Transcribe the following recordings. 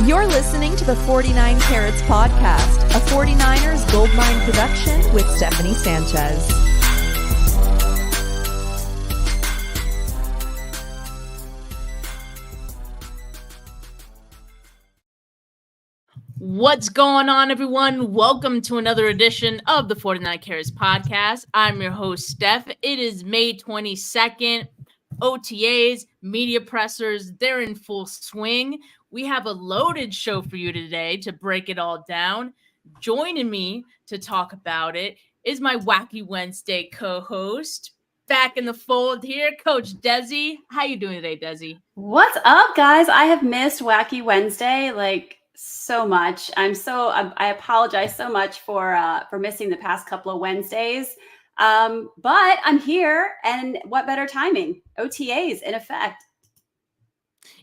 You're listening to the 49 Carats Podcast, a 49ers Goldmine production with Stephanie Sanchez. What's going on, everyone? Welcome to another edition of the 49 Carats Podcast. I'm your host, Steph. It is May 22nd. OTAs, media pressers, they're in full swing. We have a loaded show for you today to break it all down. Joining me to talk about it is my Wacky Wednesday co-host. Back in the fold here, Coach Dezi. How you doing today, Dezi? What's up, guys? I have missed Wacky Wednesday so much. I apologize so much for missing the past couple of Wednesdays. But I'm here, and what better timing? OTAs in effect.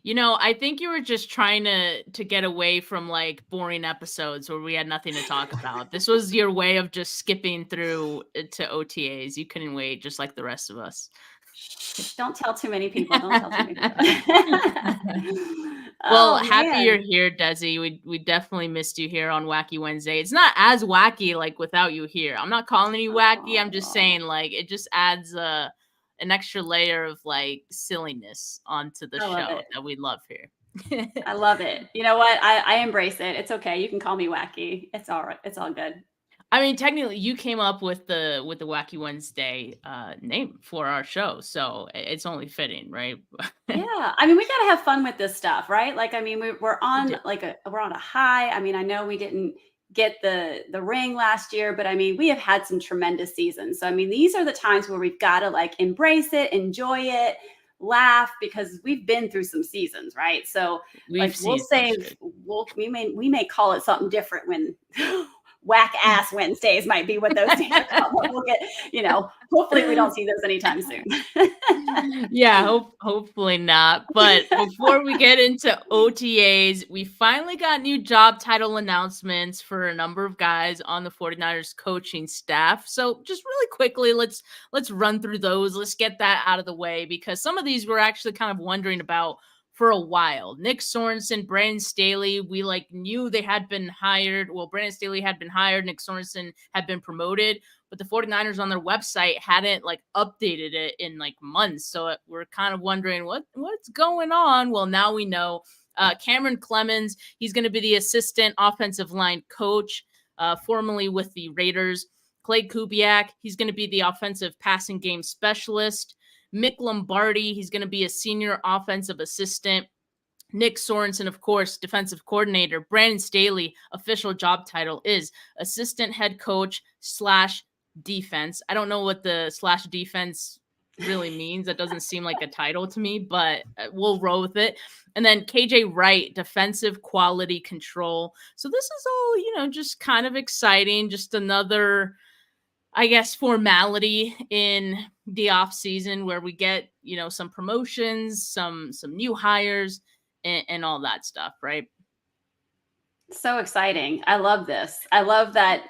You know, I think you were just trying to get away from like boring episodes where we had nothing to talk about. This was your way of just skipping through to OTAs. You couldn't wait, just like the rest of us. Don't tell too many people. Well, happy you're here, Dezi. We definitely missed you here on Wacky Wednesday. It's not as wacky like without you here. I'm not calling you wacky. I'm just saying like it just adds an extra layer of like silliness onto the show that we love here. I love it. You know what? I embrace it. It's okay. You can call me wacky. It's all right. It's all good. I mean, technically, you came up with the Wacky Wednesday name for our show, so it's only fitting, right? Yeah, I mean, we gotta have fun with this stuff, right? Like, I mean, we're on a high. I mean, I know we didn't get the ring last year, but I mean, we have had some tremendous seasons. So, I mean, these are the times where we've got to like embrace it, enjoy it, laugh, because we've been through some seasons, right? So, we may call it something different when. Whack ass Wednesdays might be what those days are called. We'll get, hopefully we don't see those anytime soon. Yeah, hopefully not. But before we get into OTAs, we finally got new job title announcements for a number of guys on the 49ers coaching staff. So just really quickly, let's run through those. Let's get that out of the way, because some of these we're actually kind of wondering about for a while. Nick Sorensen, Brandon Staley, we knew they had been hired. Well, Brandon Staley had been hired. Nick Sorensen had been promoted, but the 49ers on their website hadn't updated it in months. So we're kind of wondering what's going on. Well, now we know. Cameron Clemens, he's going to be the assistant offensive line coach, formerly with the Raiders. Clay Kubiak, he's going to be the offensive passing game specialist. Mick Lombardi, he's going to be a senior offensive assistant. Nick Sorensen, of course, defensive coordinator. Brandon Staley, official job title is assistant head coach / defense. I don't know what the / defense really means. That doesn't seem like a title to me, but we'll roll with it. And then KJ Wright, defensive quality control. So this is all, just kind of exciting. Just another, I guess, formality in the off season where we get, some promotions, some new hires and all that stuff. Right. So exciting. I love this. I love that.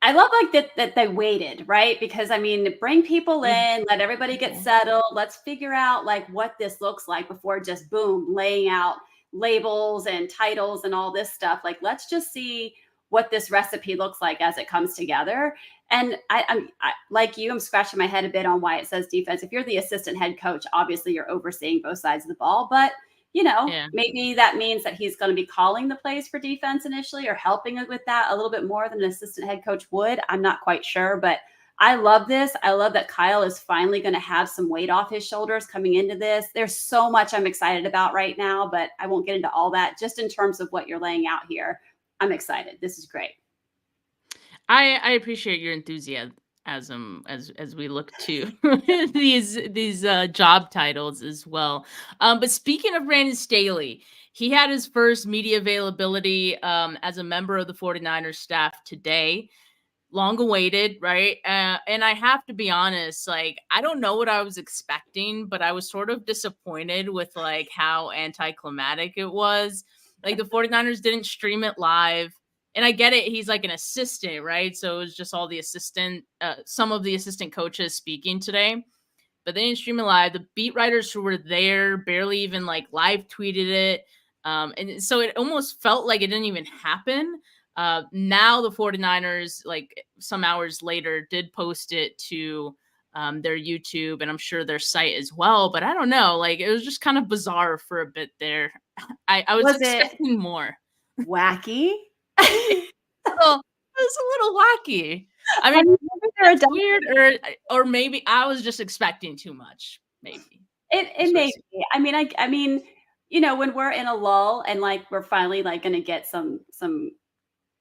I love that they waited, right? Because I mean, bring people in, let everybody get settled. Let's figure out what this looks like before just boom, laying out labels and titles and all this stuff. Let's just see what this recipe looks like as it comes together. And I'm like you, I'm scratching my head a bit on why it says defense. If you're the assistant head coach, obviously you're overseeing both sides of the ball, but maybe that means that he's going to be calling the plays for defense initially or helping with that a little bit more than an assistant head coach would. I'm not quite sure, but I love this. I love that Kyle is finally going to have some weight off his shoulders coming into this. There's so much I'm excited about right now, but I won't get into all that. Just in terms of what you're laying out here, I'm excited. This is great. I appreciate your enthusiasm as we look to these job titles as well. But speaking of Brandon Staley, he had his first media availability as a member of the 49ers staff today. Long awaited, right? And I have to be honest, I don't know what I was expecting, but I was sort of disappointed with how anticlimactic it was. The 49ers didn't stream it live. And I get it. He's an assistant, right? So it was just all the some of the assistant coaches speaking today, but they didn't stream it live. The beat writers who were there barely even live tweeted it. And so it almost felt like it didn't even happen. Now the 49ers, like some hours later, did post it to their YouTube and I'm sure their site as well. But I don't know, like it was just kind of bizarre for a bit there. I was Was it expecting more. wacky? Well, it was a little wacky. I mean, maybe they're that's weird, or maybe I was just expecting too much. Maybe it may be. I mean, when we're in a lull and like we're finally like going to get some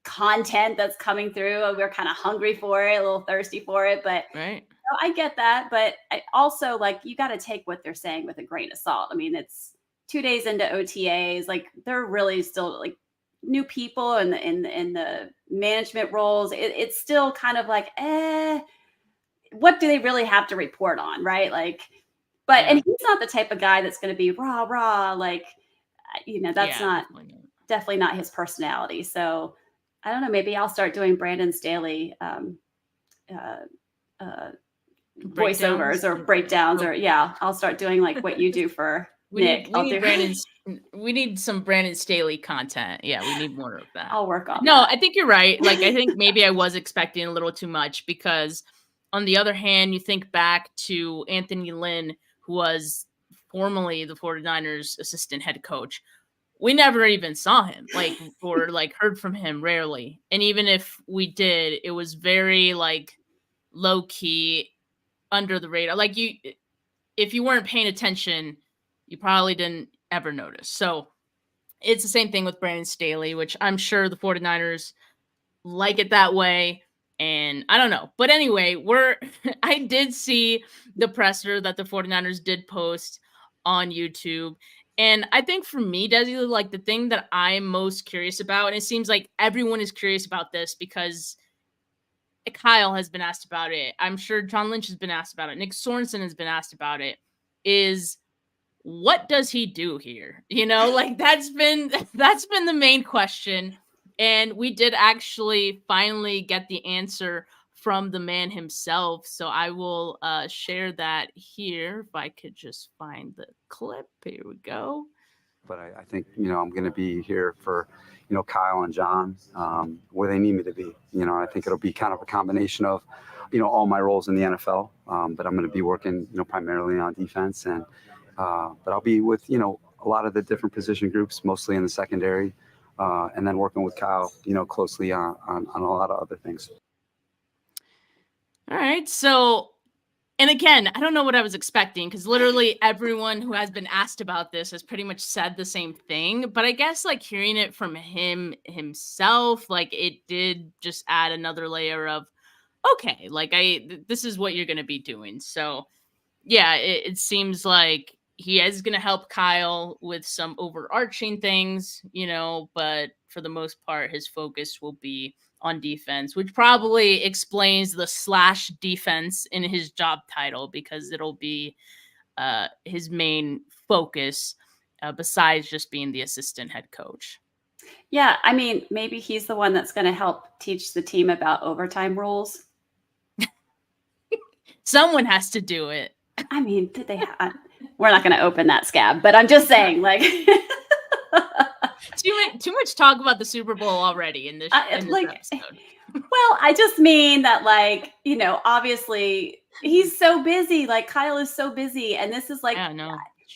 content that's coming through, and we're kind of hungry for it, a little thirsty for it. But right. I get that. But I also like you got to take what they're saying with a grain of salt. I mean, it's 2 days into OTAs, like they're really still like new people in the management roles. It's still kind of like, what do they really have to report on, right? Like, but and he's not the type of guy that's going to be rah rah, like, that's definitely not his personality. So I don't know. Maybe I'll start doing Brandon Staley voiceovers or breakdowns, or I'll start doing like what you do for Nick. We need some Brandon Staley content. Yeah, we need more of that. I'll work on that. I think you're right. Like, I think maybe I was expecting a little too much because on the other hand, you think back to Anthony Lynn, who was formerly the 49ers assistant head coach. We never even saw him, like, or like heard from him rarely. And even if we did, it was very like low key, under the radar. Like if you weren't paying attention, you probably didn't ever notice. So it's the same thing with Brandon Staley, which I'm sure the 49ers like it that way. And I don't know. But anyway, I did see the presser that the 49ers did post on YouTube. And I think for me, Desi, like the thing that I'm most curious about, and it seems like everyone is curious about this because Kyle has been asked about it. I'm sure John Lynch has been asked about it. Nick Sorensen has been asked about it. Is what does he do here? Like that's been the main question. And we did actually finally get the answer from the man himself. So I will share that here. If I could just find the clip. Here we go. But I think, I'm going to be here for, Kyle and John, where they need me to be. I think it'll be kind of a combination of, all my roles in the NFL. But I'm going to be working, primarily on defense. And but I'll be with, a lot of the different position groups, mostly in the secondary. And then working with Kyle, closely on a lot of other things. All right. So, and again, I don't know what I was expecting because literally everyone who has been asked about this has pretty much said the same thing. But I guess like hearing it from him himself, like it did just add another layer of, okay, like this is what you're going to be doing. So yeah, it seems like he is going to help Kyle with some overarching things, but for the most part, his focus will be on defense, which probably explains the / defense in his job title because it'll be his main focus besides just being the assistant head coach. Yeah, I mean, maybe he's the one that's going to help teach the team about overtime rules. Someone has to do it. I mean, did they have... We're not going to open that scab, but I'm just saying, like, too much talk about the Super Bowl already in this episode. Well, I just mean that, like, obviously he's so busy. Like Kyle is so busy, and this is like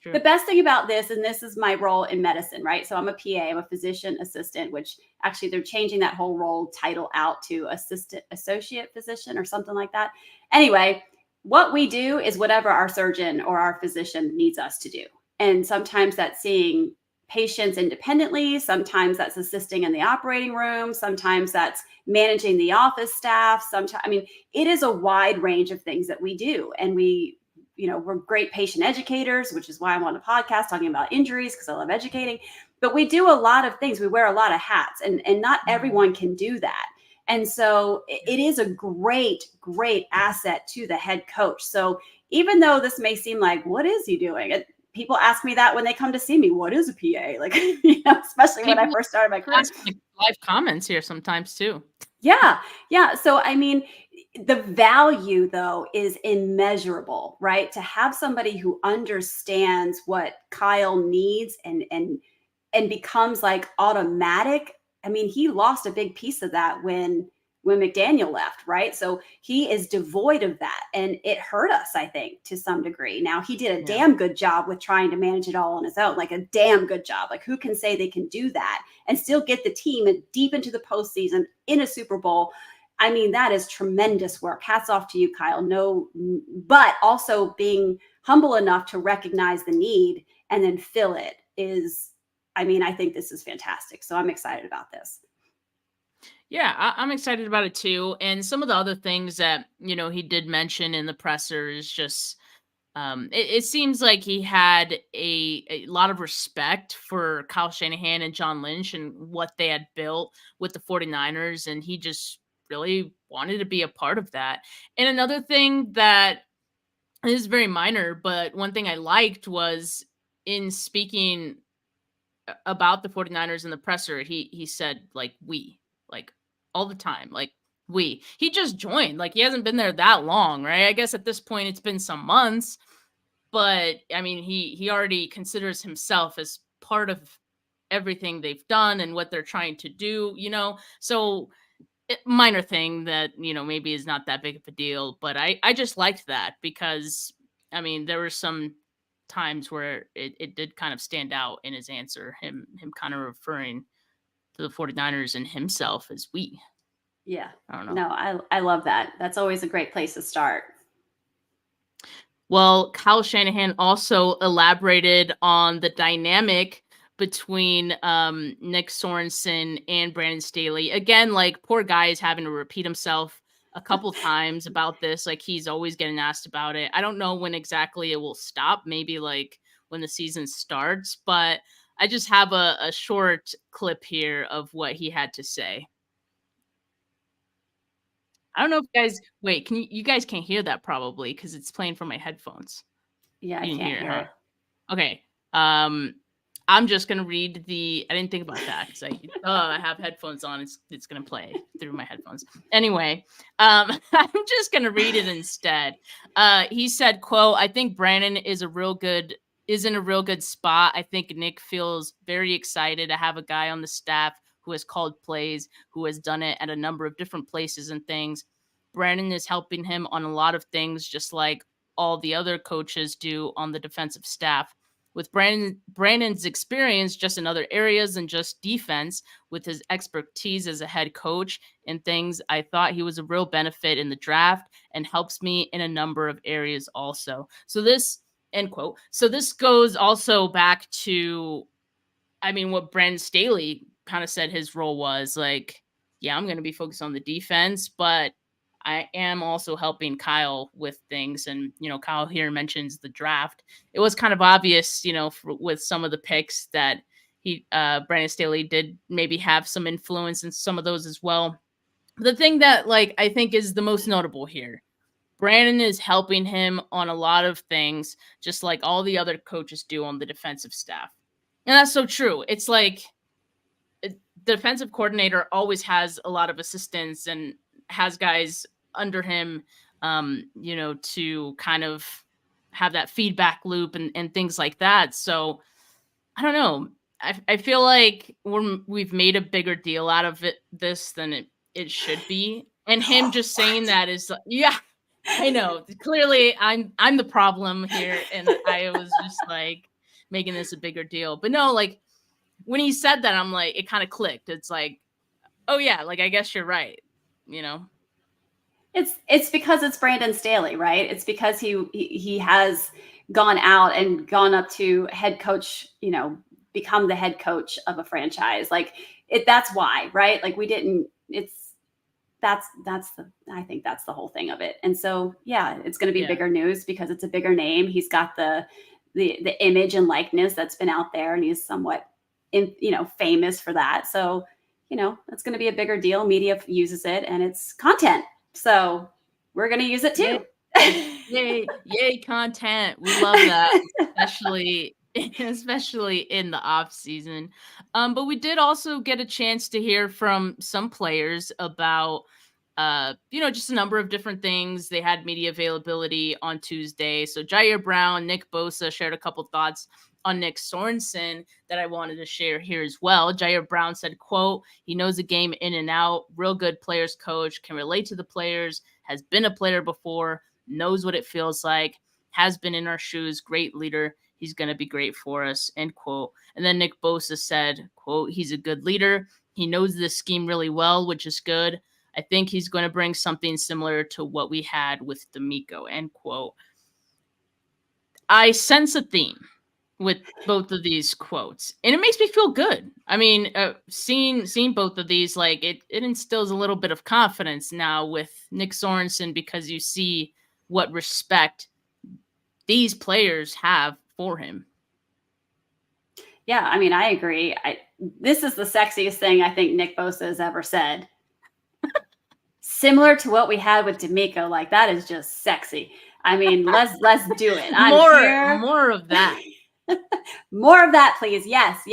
the best thing about this. And this is my role in medicine, right? So I'm a PA, I'm a physician assistant, which actually they're changing that whole role title out to associate physician or something like that. Anyway. What we do is whatever our surgeon or our physician needs us to do. And sometimes that's seeing patients independently. Sometimes that's assisting in the operating room. Sometimes that's managing the office staff. It is a wide range of things that we do. And we're great patient educators, which is why I'm on a podcast talking about injuries because I love educating. But we do a lot of things. We wear a lot of hats and not everyone can do that. And so it is a great, great asset to the head coach. So even though this may seem like, what is he doing? People ask me that when they come to see me, what is a PA? Like, especially when I first started my career. Live comments here sometimes too. Yeah. Yeah. So, I mean, the value though is immeasurable, right? To have somebody who understands what Kyle needs and and becomes like automatic. I mean, he lost a big piece of that when McDaniel left, right? So he is devoid of that. And it hurt us, I think, to some degree. Now, he did a damn good job with trying to manage it all on his own, like a damn good job. Like, who can say they can do that and still get the team deep into the postseason in a Super Bowl? I mean, that is tremendous work. Hats off to you, Kyle. No, but also being humble enough to recognize the need and then fill it is, I mean, I think this is fantastic. So I'm excited about this. Yeah, I'm excited about it too. And some of the other things that, he did mention in the presser is just, it seems like he had a lot of respect for Kyle Shanahan and John Lynch and what they had built with the 49ers. And he just really wanted to be a part of that. And another thing that is very minor, but one thing I liked was in speaking about the 49ers in the presser, he said, like, we, like, all the time, like, he just joined, like, he hasn't been there that long, right? I guess at this point it's been some months, but I mean, he already considers himself as part of everything they've done and what they're trying to do, so minor thing that, maybe is not that big of a deal, but I just liked that because, I mean, there were some times where it did kind of stand out in his answer, him kind of referring to the 49ers and himself as we. Yeah. I don't know. No, I love that. That's always a great place to start. Well, Kyle Shanahan also elaborated on the dynamic between Nick Sorensen and Brandon Staley. Again, like, poor guy is having to repeat himself a couple times about this. Like, he's always getting asked about it. I don't know when exactly it will stop. Maybe like when the season starts, but I just have a short clip here of what he had to say. I don't know if you guys wait. You guys can't hear that probably because it's playing from my headphones. Yeah, I can't hear it. Okay. I'm just gonna read I didn't think about that because I have headphones on. It's gonna play through my headphones. Anyway, I'm just gonna read it instead. He said, "Quote: I think Brandon is in a real good spot. I think Nick feels very excited to have a guy on the staff who has called plays, who has done it at a number of different places and things. Brandon is helping him on a lot of things, just like all the other coaches do on the defensive staff. With Brandon's experience just in other areas than just defense, with his expertise as a head coach and things, I thought he was a real benefit in the draft and helps me in a number of areas also." So this, end quote. So this goes also back to, I mean, what Brandon Staley kind of said his role was, like, yeah, I'm going to be focused on the defense, but I am also helping Kyle with things. And, Kyle here mentions the draft. It was kind of obvious, with some of the picks that Brandon Staley did maybe have some influence in some of those as well. But the thing that, like, I think is the most notable here, Brandon is helping him on a lot of things, just like all the other coaches do on the defensive staff. And that's so true. It's like the defensive coordinator always has a lot of assistants and has guys under him, to kind of have that feedback loop and things like that. So I don't know. I feel like we've made a bigger deal out of this than it should be. And him just saying that is, yeah, I know. Clearly I'm the problem here. And I was just like making this a bigger deal. But no, like, when he said that, I'm like, it kind of clicked. It's like, oh yeah, like, I guess you're right. It's because it's Brandon Staley, right? It's because he has gone out and gone up to head coach, become the head coach of a franchise. Like, that's why, right? Like, I think that's the whole thing of it. And so, yeah, it's going to be bigger news because it's a bigger name. He's got the image and likeness that's been out there, and he's somewhat famous for that. So, it's going to be a bigger deal. Media uses it, and it's content. So we're going to use it too. Yay, content. We love that, especially in the off season. But we did also get a chance to hear from some players about Just a number of different things. They had media availability on Tuesday. So Jair Brown, Nick Bosa shared a couple thoughts on Nick Sorensen that I wanted to share here as well. Jair Brown said, quote, he knows the game in and out, real good players coach, can relate to the players, has been a player before, knows what it feels like, has been in our shoes, great leader. He's going to be great for us, end quote. And then Nick Bosa said, quote, he's a good leader. He knows this scheme really well, which is good. I think he's going to bring something similar to what we had with D'Amico, end quote. I sense a theme with both of these quotes, and it makes me feel good. I mean, seeing both of these, like it instills a little bit of confidence now with Nick Sorensen, because you see what respect these players have for him. Yeah, I mean, I agree. This is the sexiest thing I think Nick Bosa has ever said. Similar to what we had with D'Amico, like that is just sexy. I mean, let's do it. More of that. More of that, please. Yes.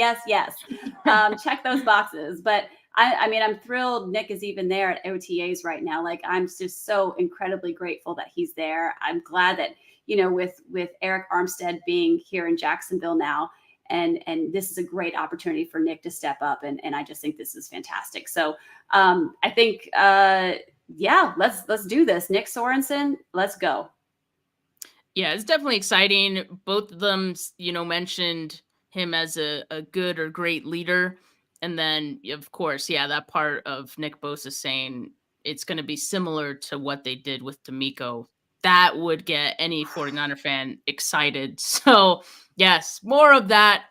Check those boxes. But I mean, I'm thrilled Nick is even there at OTAs right now. Like, I'm just so incredibly grateful that he's there. I'm glad that, with Eric Armstead being here in Jacksonville now, and this is a great opportunity for Nick to step up. And I just think this is fantastic. So I think, let's do this. Nick Sorensen, let's go. Yeah, it's definitely exciting. Both of them, mentioned him as a good or great leader. And then, of course, that part of Nick Bosa saying it's going to be similar to what they did with D'Amico. That would get any 49er fan excited. So, yes, more of that,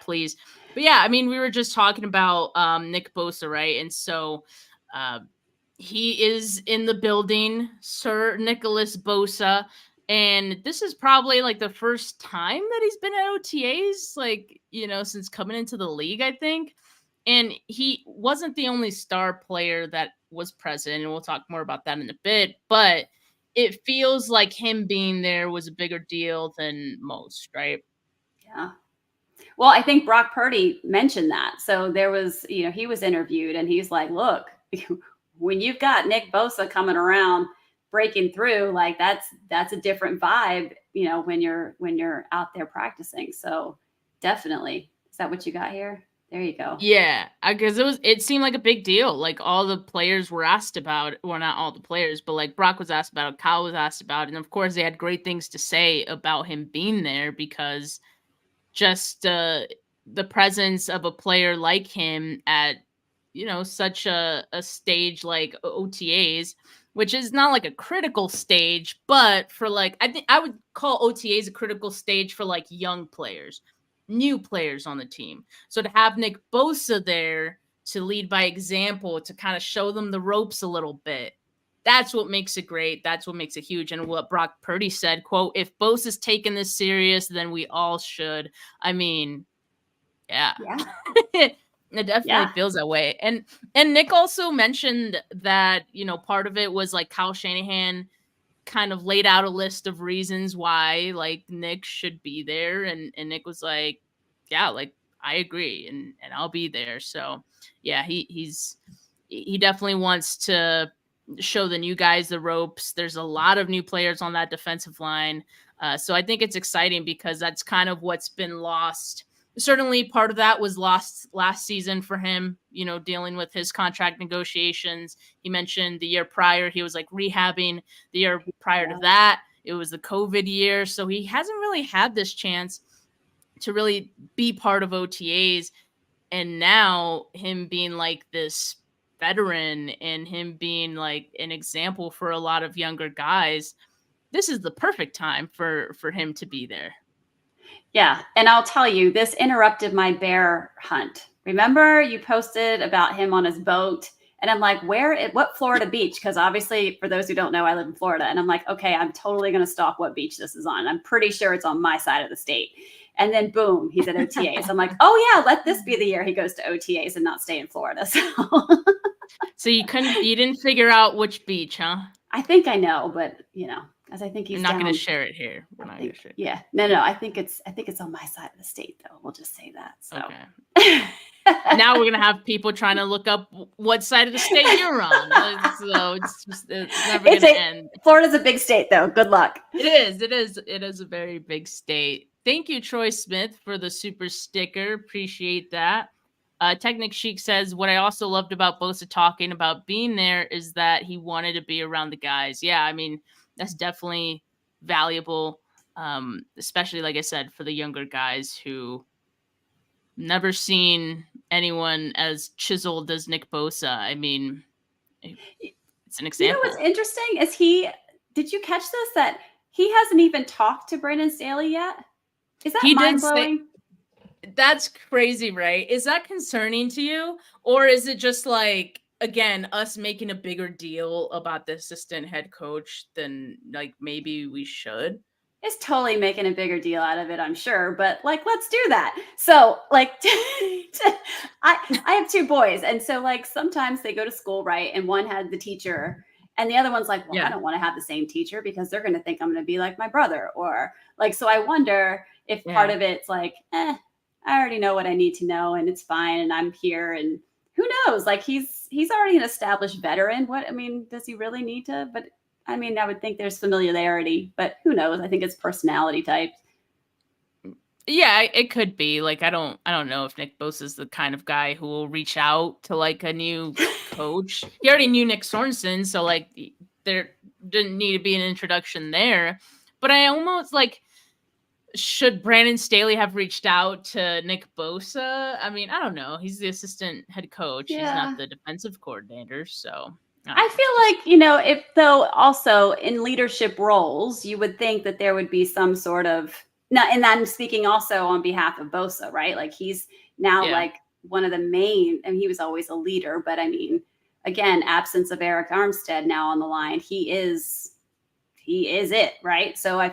please. But yeah, I mean, we were just talking about Nick Bosa, right? And so he is in the building, Sir Nicholas Bosa. And this is probably like the first time that he's been at OTAs, like, since coming into the league, I think. And he wasn't the only star player that was present. And we'll talk more about that in a bit. But it feels like him being there was a bigger deal than most, right? Yeah. Well, I think Brock Purdy mentioned that. So there was, he was interviewed and he's like, look, when you've got Nick Bosa coming around, breaking through, like that's a different vibe, when you're out there practicing. So definitely. Is that what you got here? There you go. Yeah, because it seemed like a big deal. Like all the players were asked about, well, not all the players, but like Brock was asked about it, Kyle was asked about it, and of course they had great things to say about him being there, because just the presence of a player like him at such a stage like OTAs, which is not like a critical stage, but for like, I think I would call OTAs a critical stage for like young players, new players on the team. So to have Nick Bosa there to lead by example, to kind of show them the ropes a little bit, that's what makes it great. That's what makes it huge. And what Brock Purdy said, quote, if Bosa's taking this serious, then we all should. I mean, yeah. It definitely feels that way. And Nick also mentioned that, part of it was like Kyle Shanahan kind of laid out a list of reasons why like Nick should be there. And Nick was like, yeah, like I agree and I'll be there. So yeah, he definitely wants to show the new guys the ropes. There's a lot of new players on that defensive line. So I think it's exciting because that's kind of what's been lost. Certainly part of that was lost last season for him, dealing with his contract negotiations. He mentioned the year prior, he was like rehabbing. The year prior to that, it was the COVID year. So he hasn't really had this chance to really be part of OTAs. And now him being like this veteran and him being like an example for a lot of younger guys, this is the perfect time for him to be there. Yeah. And I'll tell you, this interrupted my bear hunt. Remember you posted about him on his boat and I'm like, what Florida beach? Because obviously for those who don't know, I live in Florida and I'm like, okay, I'm totally going to stalk what beach this is on. I'm pretty sure it's on my side of the state. And then boom, he's at OTAs. I'm like, oh yeah, let this be the year he goes to OTAs and not stay in Florida. So you didn't figure out which beach, huh? I think I know, but as I think he's We're not down. going to share it here. We're not going to share it. Yeah. No. I think it's on my side of the state, though. We'll just say that. So. Okay. Now we're going to have people trying to look up what side of the state you're on. So it's never going to end. Florida's a big state, though. Good luck. It is a very big state. Thank you, Troy Smith, for the super sticker. Appreciate that. Technic Chic says, what I also loved about Bosa talking about being there is that he wanted to be around the guys. Yeah, I mean, that's definitely valuable, especially, like I said, for the younger guys who never seen anyone as chiseled as Nick Bosa. I mean, it's an example. You know what's interesting is did you catch this, that he hasn't even talked to Brandon Staley yet? Is that mind-blowing? That's crazy, right? Is that concerning to you? Or is it just like, again, us making a bigger deal about the assistant head coach than like maybe we should? It's totally making a bigger deal out of it, I'm sure. But like, let's do that. So like, I have 2 boys. And so like, sometimes they go to school, right? And one had the teacher and the other one's like, well, I don't want to have the same teacher because they're going to think I'm going to be like my brother, or like, so I wonder if part of it's like, I already know what I need to know and it's fine. And I'm here, and who knows, like he's already an established veteran. Does he really need to? But I would think there's familiarity, but who knows? I think it's personality type. Yeah, it could be. Like, I don't know if Nick Bosa is the kind of guy who will reach out to like a new coach. He already knew Nick Sorensen, so like there didn't need to be an introduction there. But I almost like, should Brandon Staley have reached out to Nick Bosa? I mean, I don't know. He's the assistant head coach. Yeah. He's not the defensive coordinator, so. I feel like, if though also in leadership roles, you would think that there would be some sort of, and I'm speaking also on behalf of Bosa, right? Like he's now like one of the main, he was always a leader, but again, absence of Eric Armstead now on the line, he is it, right? So I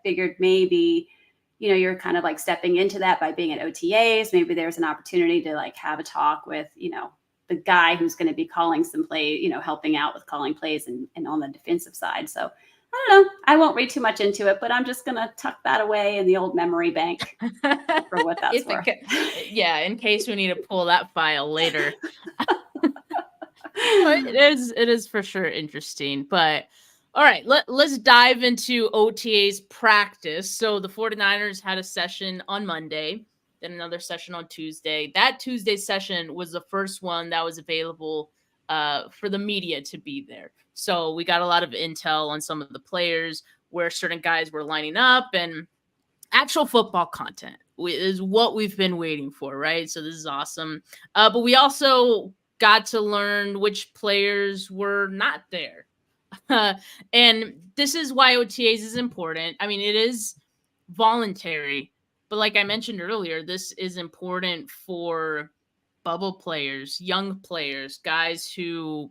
figured maybe, you're kind of like stepping into that by being at OTAs. Maybe there's an opportunity to like have a talk with, the guy who's going to be calling some play, helping out with calling plays and on the defensive side. So I don't know. I won't read too much into it, but I'm just going to tuck that away in the old memory bank for what that's worth. In case we need to pull that file later. It is for sure interesting. But all right, let's dive into OTA's practice. So the 49ers had a session on Monday, then another session on Tuesday. That Tuesday session was the first one that was available for the media to be there. So we got a lot of intel on some of the players, where certain guys were lining up, and actual football content is what we've been waiting for, right? So this is awesome. But we also got to learn which players were not there. And this is why OTAs is important. It is voluntary. But like I mentioned earlier, this is important for bubble players, young players, guys who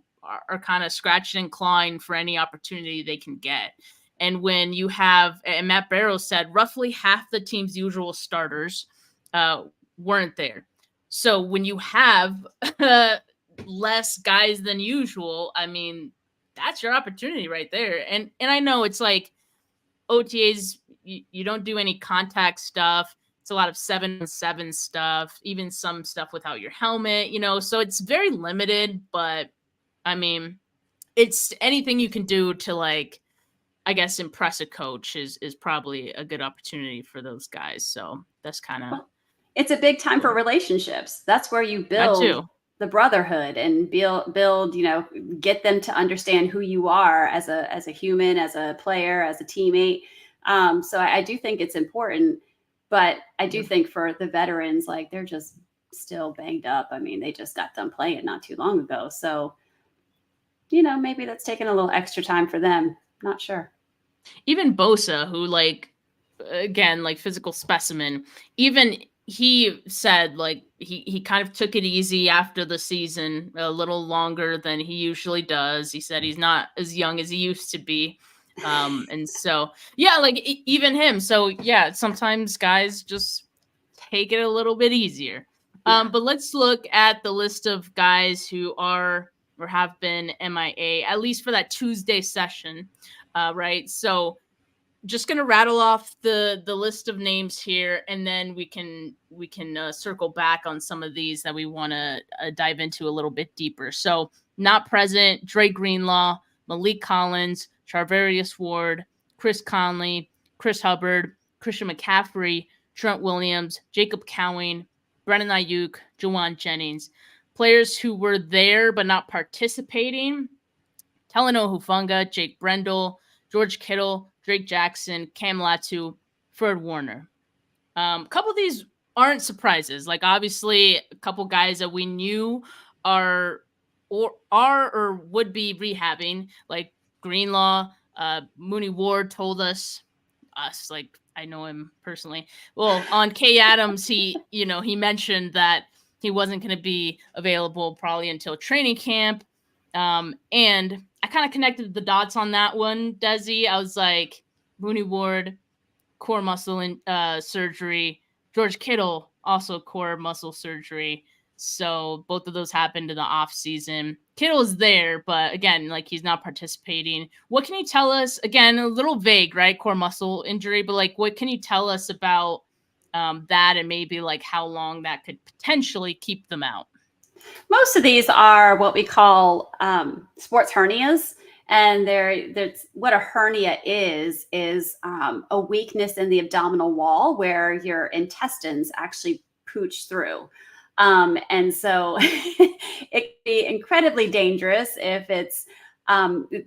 are kind of scratching and clawing for any opportunity they can get. And when you have, and Matt Barrows said, roughly half the team's usual starters weren't there. So when you have less guys than usual, that's your opportunity right there. And I know it's like OTAs, you don't do any contact stuff. It's a lot of 7-on-7 stuff, even some stuff without your helmet, so it's very limited, but it's anything you can do to like, I guess, impress a coach is probably a good opportunity for those guys. So that's kind of, it's a big time for relationships. That's where you build the brotherhood and build, get them to understand who you are as a human, as a player, as a teammate. So I do think it's important, but I do think for the veterans, like they're just still banged up. They just got done playing not too long ago. So, maybe that's taking a little extra time for them. Not sure. Even Bosa, who again, physical specimen, even he said he kind of took it easy after the season, a little longer than he usually does. He said he's not as young as he used to be. And so, even him. So sometimes guys just take it a little bit easier. But let's look at the list of guys who are or have been MIA, at least for that Tuesday session. right? So just going to rattle off the list of names here, and then we can circle back on some of these that we want to dive into a little bit deeper. So not present: Dre Greenlaw, Malik Collins, Charvarius Ward, Chris Conley, Chris Hubbard, Christian McCaffrey, Trent Williams, Jacob Cowing, Brennan Ayuk, Juwan Jennings. Players who were there but not participating: Talanoa Hufanga, Jake Brendel, George Kittle, Drake Jackson, Cam Latu, Fred Warner. A couple of these aren't surprises. Like, obviously, a couple guys that we knew are or would be rehabbing, like Greenlaw. Mooney Ward told us, like, I know him personally. Well, on Kay Adams, he mentioned that he wasn't going to be available probably until training camp. And I kind of connected the dots on that one, Dezi. I was like, Mooney Ward, core muscle surgery. George Kittle, also core muscle surgery. So both of those happened in the off season. Kittle is there, but again, like, he's not participating. What can you tell us? Again, a little vague, right? Core muscle injury, but like, what can you tell us about that, and maybe like how long that could potentially keep them out? Most of these are what we call sports hernias. And there's what a hernia is a weakness in the abdominal wall where your intestines actually pooch through. And so it can be incredibly dangerous if it's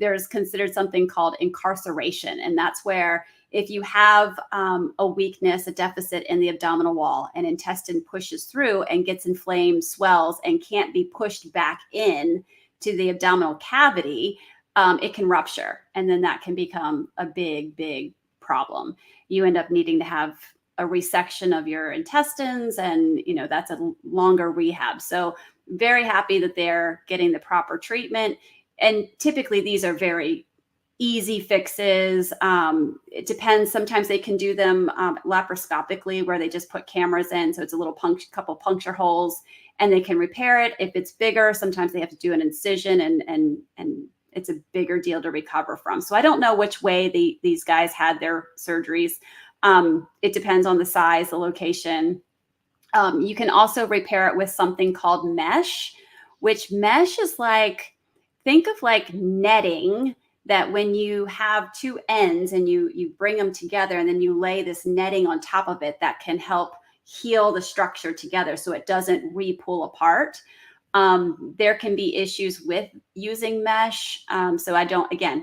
there's considered something called incarceration. And that's where if you have a weakness, a deficit in the abdominal wall, an intestine pushes through and gets inflamed, swells, and can't be pushed back in to the abdominal cavity, it can rupture. And then that can become a big, big problem. You end up needing to have a resection of your intestines, and that's a longer rehab. So very happy that they're getting the proper treatment. And typically these are very easy fixes. It depends. Sometimes they can do them laparoscopically, where they just put cameras in. So it's a little couple puncture holes, and they can repair it. If it's bigger, sometimes they have to do an incision, and it's a bigger deal to recover from. So I don't know which way these guys had their surgeries. It depends on the size, the location. You can also repair it with something called mesh, which mesh is like, think of like netting, that when you have two ends and you bring them together and then you lay this netting on top of it, that can help heal the structure together so it doesn't re-pull apart. There can be issues with using mesh. So I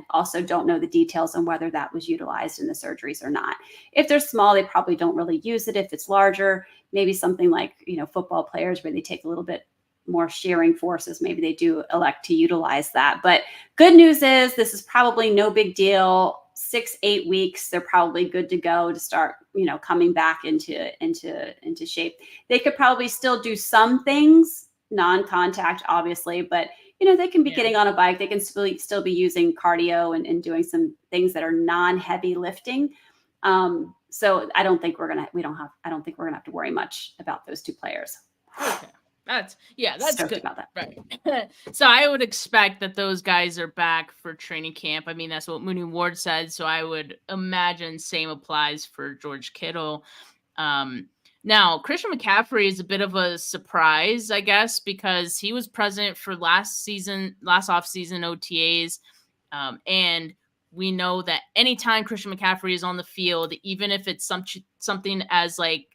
also don't know the details on whether that was utilized in the surgeries or not. If they're small, they probably don't really use it. If it's larger, maybe something like, football players where they take a little bit more shearing forces, maybe they do elect to utilize that. But good news is this is probably no big deal. 6-8 weeks, they're probably good to go to start, coming back into shape. They could probably still do some things, non-contact, obviously, but they can be getting on a bike. They can still be using cardio and doing some things that are non-heavy lifting. So I don't think we're gonna have to worry much about those two players. Okay. That's Stoked good about that. Right. So I would expect that those guys are back for training camp. I mean, that's what Mooney Ward said. So I would imagine same applies for George Kittle. Now, Christian McCaffrey is a bit of a surprise, I guess, because he was present for last offseason OTAs. And we know that anytime Christian McCaffrey is on the field, even if it's something as like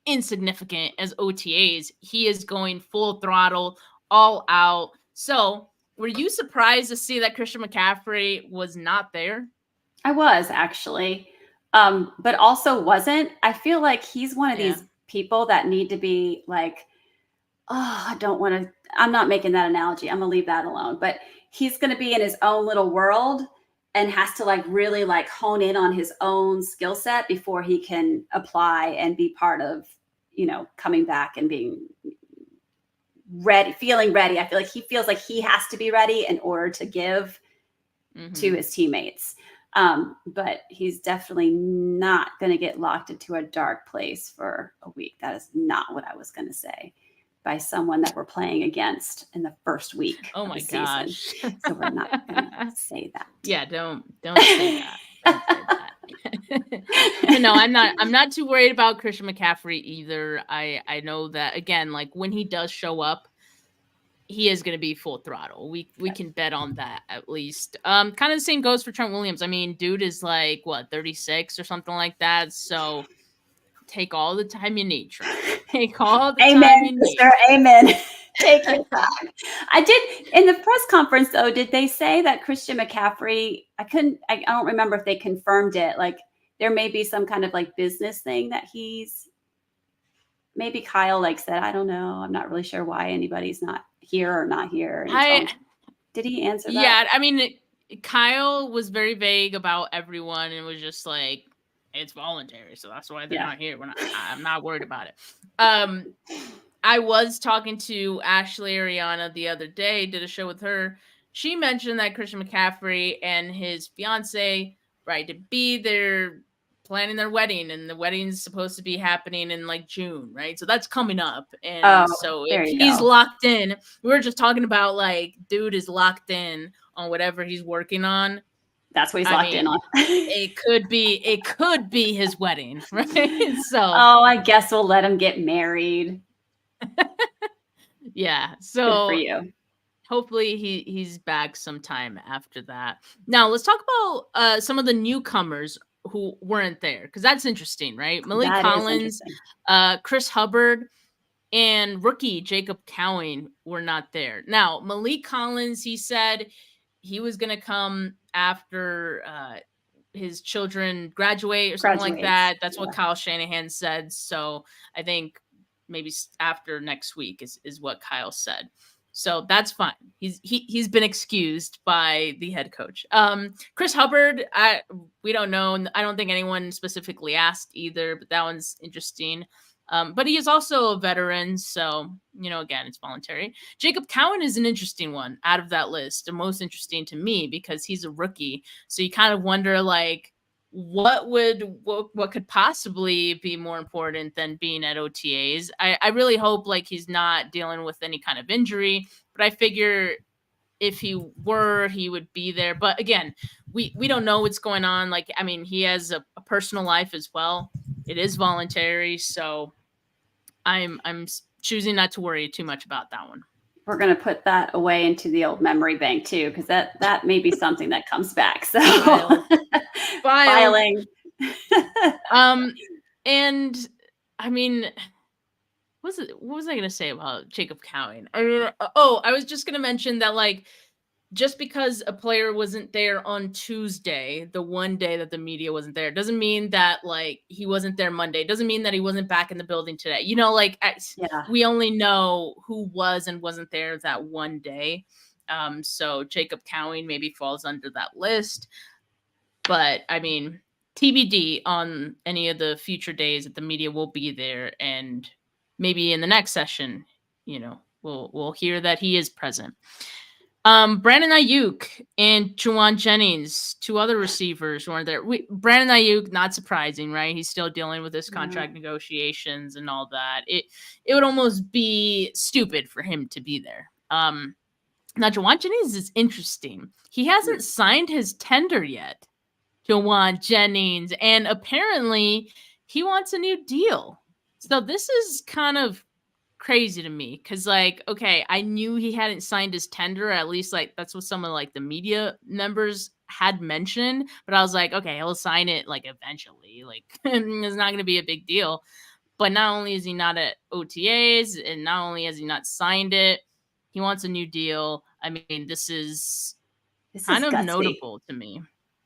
insignificant as OTAs, he is going full throttle, all out. So were you surprised to see that Christian McCaffrey was not there? I was, actually, but also wasn't. I feel like he's one of these people that need to be like, I'm not making that analogy. I'm gonna leave that alone. But he's going to be in his own little world and has to like really like hone in on his own skill set before he can apply and be part of, coming back and being ready, feeling ready. I feel like he feels like he has to be ready in order to give to his teammates. But he's definitely not going to get locked into a dark place for a week. That is not what I was going to say. by someone that we're playing against in the first week Oh of my the season. gosh. So we're not going to say that. Yeah, don't say that. Don't say that. No, I'm not too worried about Christian McCaffrey either. I know that, again, like when he does show up, he is going to be full throttle. We can bet on that at least. Kind of the same goes for Trent Williams. I mean, dude is like what, 36 or something like that. So take all the time you need, Trent. Take all the time you need. Sister. Amen. Take your time. I did in the press conference though. Did they say that Christian McCaffrey? I don't remember if they confirmed it. Like there may be some kind of like business thing that he's. Maybe Kyle like said, I don't know. I'm not really sure why anybody's not here or not here. Did he answer that? Yeah, I mean, Kyle was very vague about everyone and was just like, it's voluntary, so that's why they're not here. I'm not worried about it. I was talking to Ashley Ariana the other day, did a show with her. She mentioned that Christian McCaffrey and his fiance, right, to be there planning their wedding, and the wedding's supposed to be happening in like June, right? So that's coming up. And so if he's locked in, we were just talking about like, dude is locked in on whatever he's working on. That's what he's locked in on. it could be his wedding, right? So I guess we'll let him get married. Yeah. So good for you. Hopefully he's back sometime after that. Now let's talk about some of the newcomers who weren't there, because that's interesting, right? Malik Collins, Chris Hubbard, and rookie Jacob Cowing were not there. Now, Malik Collins, he said he was going to come after his children graduate or something like that. That's what Kyle Shanahan said. So I think maybe after next week is what Kyle said. So that's fine. He's been excused by the head coach. Chris Hubbard, we don't know. I don't think anyone specifically asked either, but that one's interesting. But he is also a veteran, so again, it's voluntary. Jacob Cowing is an interesting one out of that list, the most interesting to me because he's a rookie. So you kind of wonder like, what could possibly be more important than being at OTAs? I really hope like he's not dealing with any kind of injury, but I figure if he were, he would be there. But again, we don't know what's going on. Like, I mean, he has a personal life as well. It is voluntary, so I'm choosing not to worry too much about that one. We're going to put that away into the old memory bank too, because that may be something that comes back. So filing. And I mean, what was I going to say about Jacob Cowing? I mean, I was just going to mention that like, just because a player wasn't there on Tuesday, the one day that the media wasn't there, doesn't mean that like he wasn't there Monday. Doesn't mean that he wasn't back in the building today. We only know who was and wasn't there that one day. So Jacob Cowing maybe falls under that list. But I mean, TBD on any of the future days that the media will be there, and maybe in the next session, we'll hear that he is present. Brandon Ayuk and Juwan Jennings, two other receivers weren't there. Brandon Ayuk, not surprising, right? He's still dealing with his contract negotiations and all that. It would almost be stupid for him to be there. Now, Juwan Jennings is interesting. He hasn't signed his tender yet, Juwan Jennings, and apparently he wants a new deal. So this is kind of crazy to me because like, okay, I knew he hadn't signed his tender, at least like that's what some of like the media members had mentioned, but I was like, okay, he'll sign it like eventually, like it's not going to be a big deal. But not only is he not at OTAs, and not only has he not signed it, he wants a new deal. I mean, this is kind of notable to me.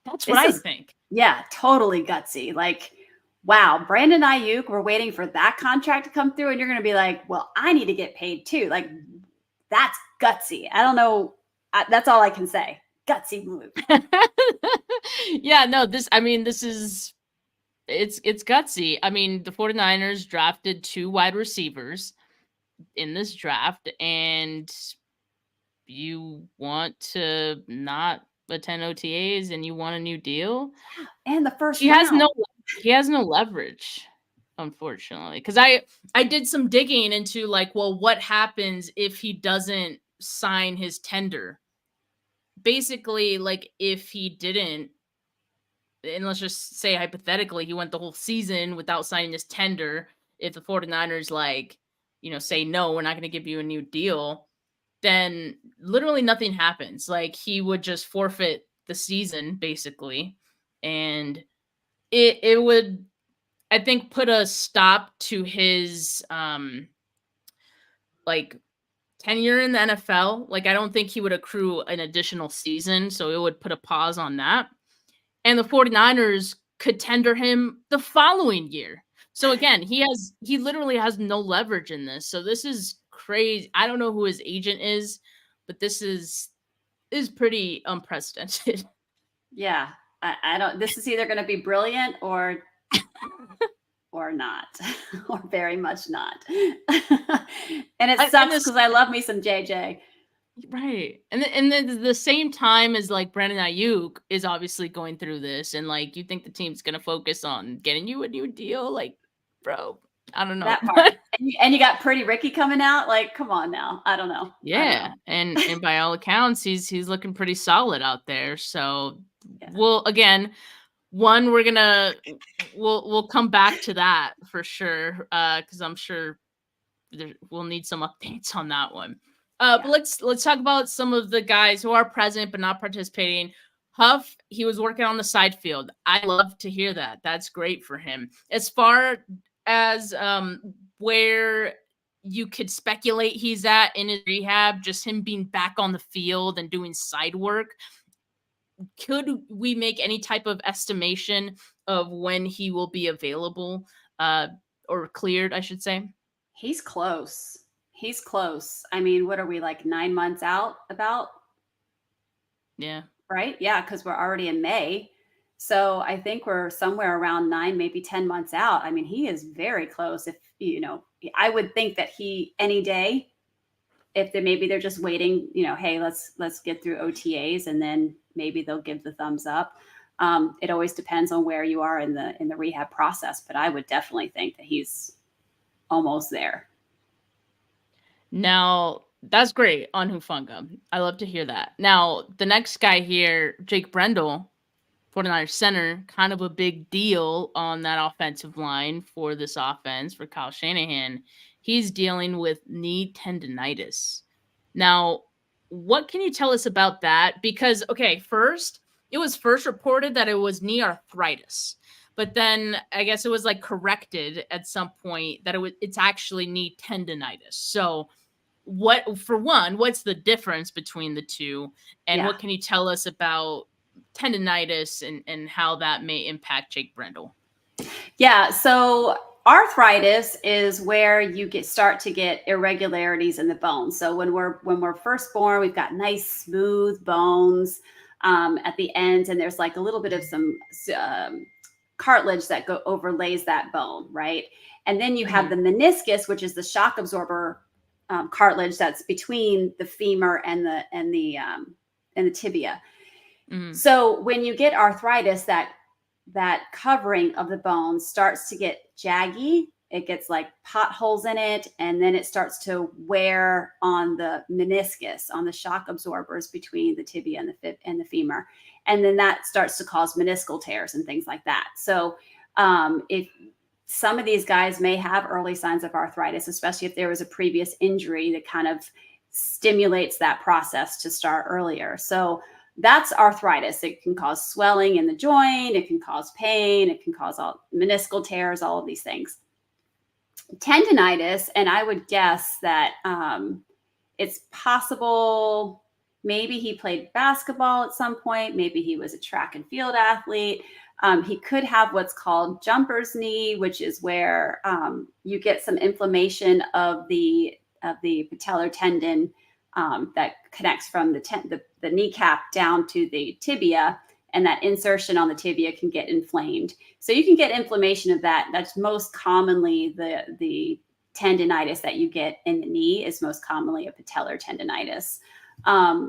That's what I think. Yeah, totally gutsy. Like, wow, Brandon Ayuk, we're waiting for that contract to come through, and you're going to be like, well, I need to get paid too. Like, that's gutsy. I don't know. That's all I can say. Gutsy move. Yeah, no, it's gutsy. I mean, the 49ers drafted 2 wide receivers in this draft, and you want to not attend OTAs and you want a new deal? And the first he has no leverage. unfortunately. Because I did some digging into like, well, what happens if he doesn't sign his tender? Basically, like if he didn't, and let's just say hypothetically, he went the whole season without signing his tender. If the 49ers like, say no, we're not going to give you a new deal, then literally nothing happens. Like he would just forfeit the season basically. And it would, I think, put a stop to his like tenure in the NFL. Like I don't think he would accrue an additional season, so it would put a pause on that. And the 49ers could tender him the following year. So again, he literally has no leverage in this. So this is crazy. I don't know who his agent is, but this is pretty unprecedented. Yeah. I don't, this is either going to be brilliant or not, or very much not. And it sucks because I love me some JJ. Right. And then the same time as like Brandon Ayuk is obviously going through this, and like you think the team's gonna focus on getting you a new deal, like, bro, I don't know. That part. and you got Pretty Ricky coming out, like, come on now. I don't know. Yeah. And by all accounts, he's looking pretty solid out there. So we'll again, we'll come back to that for sure. Because I'm sure we'll need some updates on that one. But let's talk about some of the guys who are present but not participating. Huff, he was working on the side field. I love to hear that. That's great for him. As far as where you could speculate he's at in his rehab, just him being back on the field and doing side work, could we make any type of estimation of when he will be available or cleared, I should say? He's close. He's close. I mean, what are we, like 9 months out about? Yeah. Right? Yeah, because we're already in May. So I think we're somewhere around 9, maybe 10 months out. I mean, he is very close. If, I would think that any day, if maybe they're just waiting, hey, let's get through OTAs and then maybe they'll give the thumbs up. It always depends on where you are in the rehab process, but I would definitely think that he's almost there. Now, that's great on Hufanga. I love to hear that. Now, the next guy here, Jake Brendel, 49ers center, kind of a big deal on that offensive line for this offense for Kyle Shanahan. He's dealing with knee tendonitis. Now, what can you tell us about that? Because, okay, it was first reported that it was knee arthritis. But then I guess it was like corrected at some point that it's actually knee tendonitis. So what's the difference between the two? And what can you tell us about tendonitis and how that may impact Jake Brendel? Yeah. So arthritis is where you start to get irregularities in the bones. So when we're first born, we've got nice smooth bones at the ends, and there's like a little bit of some cartilage that overlays that bone, right? And then you have the meniscus, which is the shock absorber cartilage that's between the femur and the tibia. Mm-hmm. So when you get arthritis, that covering of the bone starts to get jaggy. It gets like potholes in it, and then it starts to wear on the meniscus, on the shock absorbers between the tibia and the femur. And then that starts to cause meniscal tears and things like that. So if some of these guys may have early signs of arthritis, especially if there was a previous injury that kind of stimulates that process to start earlier. So that's arthritis. It can cause swelling in the joint. It can cause pain. It can cause all meniscal tears, all of these things. Tendonitis, and I would guess that it's possible maybe he played basketball at some point. Maybe he was a track and field athlete. He could have what's called jumper's knee, which is where you get some inflammation of the patellar tendon that connects from the kneecap down to the tibia, and that insertion on the tibia can get inflamed. So you can get inflammation of that. That's most commonly the tendinitis that you get in the knee is most commonly a patellar tendinitis.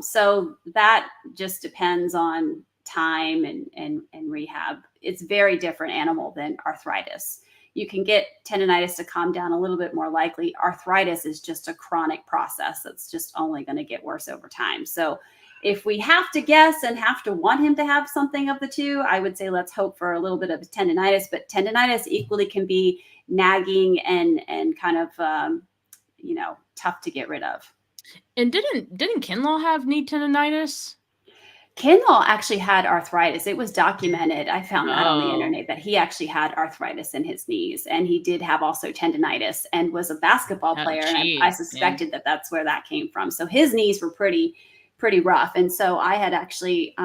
So that just depends on time and rehab. It's very different animal than arthritis. you can get tendonitis to calm down a little bit more likely. Arthritis is just a chronic process that's just only going to get worse over time. So if we have to guess and have to want him to have something of the two, I would say let's hope for a little bit of tendonitis, but tendonitis equally can be nagging and kind of, tough to get rid of. And didn't Kinlaw have knee tendonitis? Kinlaw actually had arthritis. It was documented. I found that on the internet that he actually had arthritis in his knees, and he did have also tendonitis and was a basketball player. And I suspected that that's where that came from. So his knees were pretty rough. And so I had actually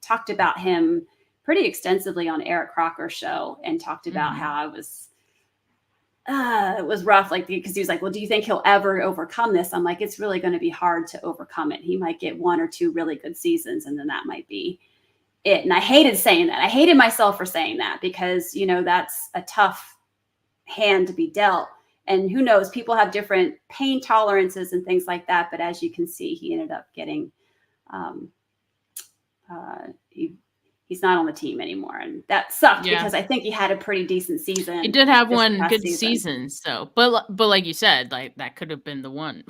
talked about him pretty extensively on Eric Crocker's show and talked about how it was rough, like, because he was like, well, do you think he'll ever overcome this? I'm like, it's really going to be hard to overcome it. He might get 1 or 2 really good seasons, and then that might be it. And I hated saying that. I hated myself for saying that because, that's a tough hand to be dealt. And who knows, people have different pain tolerances and things like that. But as you can see, he ended up getting, he's not on the team anymore. And that sucked because I think he had a pretty decent season. He did have one good season. So, but like you said, like that could have been the one.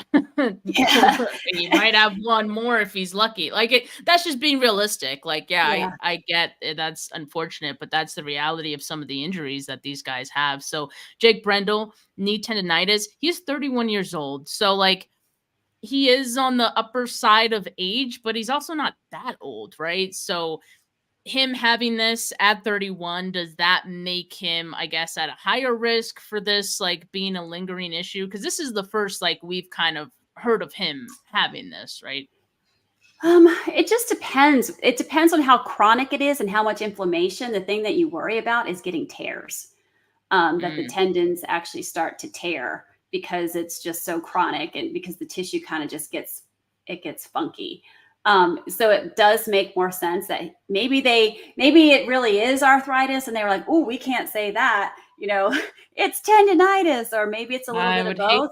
He might have one more if he's lucky. Like that's just being realistic. Like, I get it, that's unfortunate, but that's the reality of some of the injuries that these guys have. So Jake Brendel, knee tendonitis, he's 31 years old. So like, he is on the upper side of age, but he's also not that old, right? So him having this at 31, does that make him, I guess, at a higher risk for this, like being a lingering issue? Because this is the first, like, we've kind of heard of him having this, right? It just depends. It depends on how chronic it is and how much inflammation. The thing that you worry about is getting tears, that the tendons actually start to tear because it's just so chronic and because the tissue kind of just gets funky. So it does make more sense that maybe it really is arthritis and they were like, oh, we can't say that, it's tendonitis, or maybe it's a little bit of both,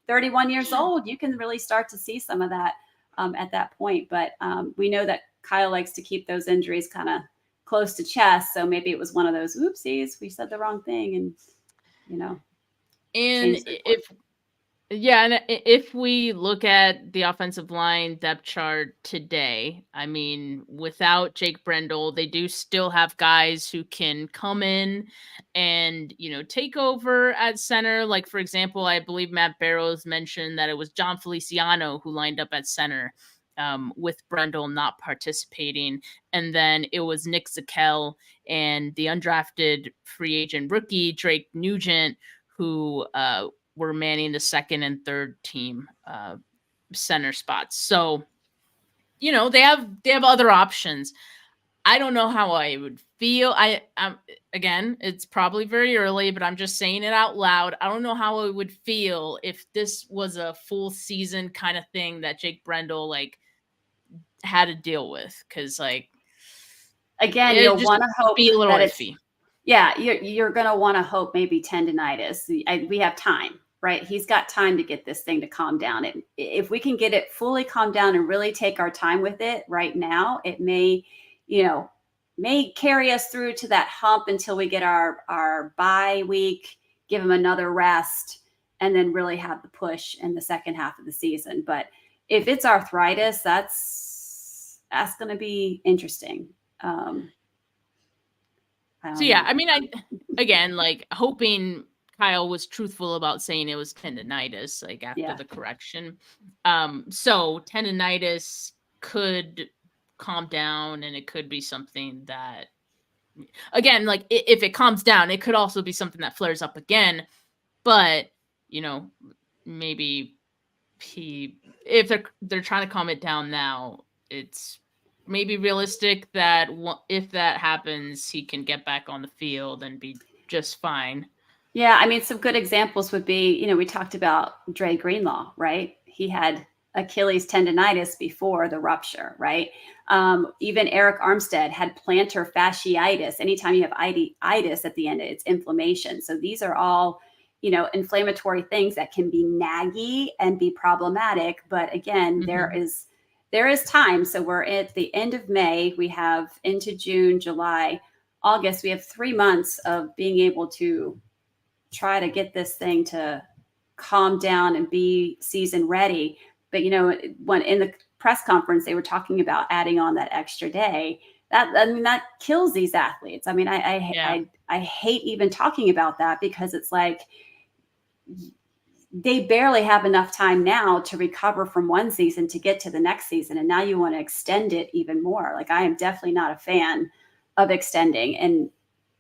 31 years old, you can really start to see some of that at that point. But we know that Kyle likes to keep those injuries kind of close to chest. So maybe it was one of those oopsies, we said the wrong thing and, and if we look at the offensive line depth chart today, I mean, without Jake Brendel, they do still have guys who can come in and, take over at center. Like, for example, I believe Matt Barrows mentioned that it was John Feliciano who lined up at center with Brendel not participating. And then it was Nick Zakel and the undrafted free agent rookie, Drake Nugent, who were manning the second and third team center spots. So, they have other options. I don't know how I would feel. Again, it's probably very early, but I'm just saying it out loud. I don't know how I would feel if this was a full season kind of thing that Jake Brendel had to deal with. Cause again, you'll want to hope be a little iffy. Yeah, you're going to want to hope maybe tendonitis. We have time, right? He's got time to get this thing to calm down. If we can get it fully calmed down and really take our time with it right now, it may carry us through to that hump until we get our bye week, give him another rest, and then really have the push in the second half of the season. But if it's arthritis, that's going to be interesting. Hoping Kyle was truthful about saying it was tendonitis, after the correction. So tendonitis could calm down, and it could be something that, again, if it calms down, it could also be something that flares up again. But maybe if they're trying to calm it down now, it's maybe realistic that if that happens, he can get back on the field and be just fine. Yeah, I mean, some good examples would be, we talked about Dre Greenlaw, right? He had Achilles tendonitis before the rupture, right? Even Eric Armstead had plantar fasciitis. Anytime you have itis at the end, it's inflammation. So these are all, inflammatory things that can be naggy and be problematic. But again, there is time. So we're at the end of May. We have into June, July, August. We have 3 months of being able to try to get this thing to calm down and be season ready. But, when in the press conference, they were talking about adding on that extra day. That kills these athletes. I mean, I hate even talking about that, because it's like they barely have enough time now to recover from one season to get to the next season. And now you want to extend it even more. Like, I am definitely not a fan of extending. And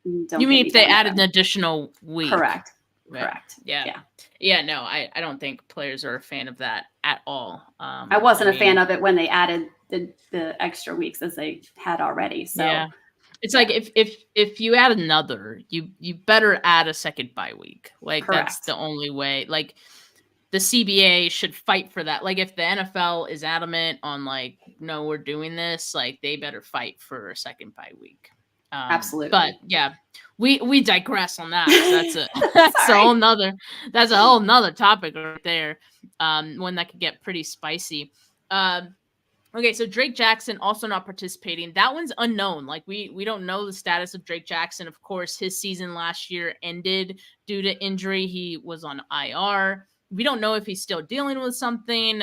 you mean if they added an additional week? Correct. Right. Correct. Yeah. No, I don't think players are a fan of that at all. I wasn't a fan of it when they added the extra weeks as they had already. So yeah. It's like if you add another, you better add a second bye week. Like, correct. That's the only way. Like, the CBA should fight for that. Like, if the NFL is adamant on like, no, we're doing this, like, they better fight for a second bye week. Absolutely. But yeah, we digress on that. That's a whole nother topic right there. One that could get pretty spicy. Okay, so Drake Jackson also not participating. That one's unknown. Like, we don't know the status of Drake Jackson. Of course, his season last year ended due to injury. He was on IR. We don't know if he's still dealing with something.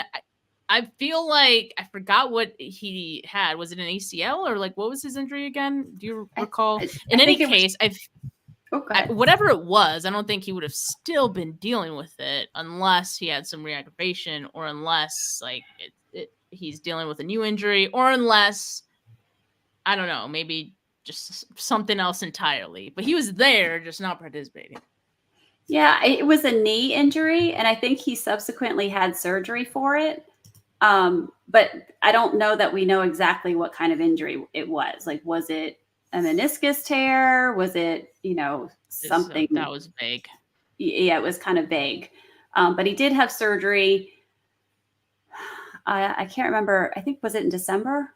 I feel like I forgot what he had. Was it an ACL, or like, what was his injury again? Do you recall? In any case, whatever it was, I don't think he would have still been dealing with it unless he had some reaggravation, or unless like he's dealing with a new injury, or unless, I don't know, maybe just something else entirely. But he was there, just not participating. Yeah, it was a knee injury, and I think he subsequently had surgery for it. But I don't know that we know exactly what kind of injury it was. Like, was it a meniscus tear? Was it, something that was vague? Yeah, it was kind of vague. But he did have surgery. I can't remember. I think, was it in December?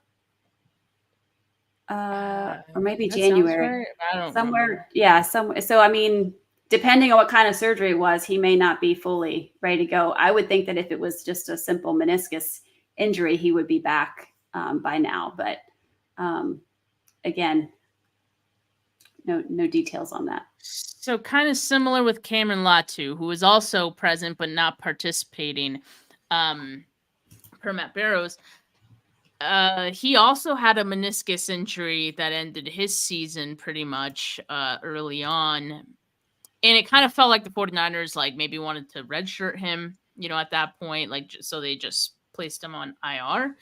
Or maybe January. Right. I don't somewhere. remember. Yeah. So, I mean, depending on what kind of surgery it was, he may not be fully ready to go. I would think that if it was just a simple meniscus injury, he would be back by now. But again, no details on that. So kind of similar with Cameron Latu, who was also present but not participating, per Matt Barrows. He also had a meniscus injury that ended his season pretty much early on. And it kind of felt like the 49ers like maybe wanted to redshirt him, at that point, like, so they just placed him on IR.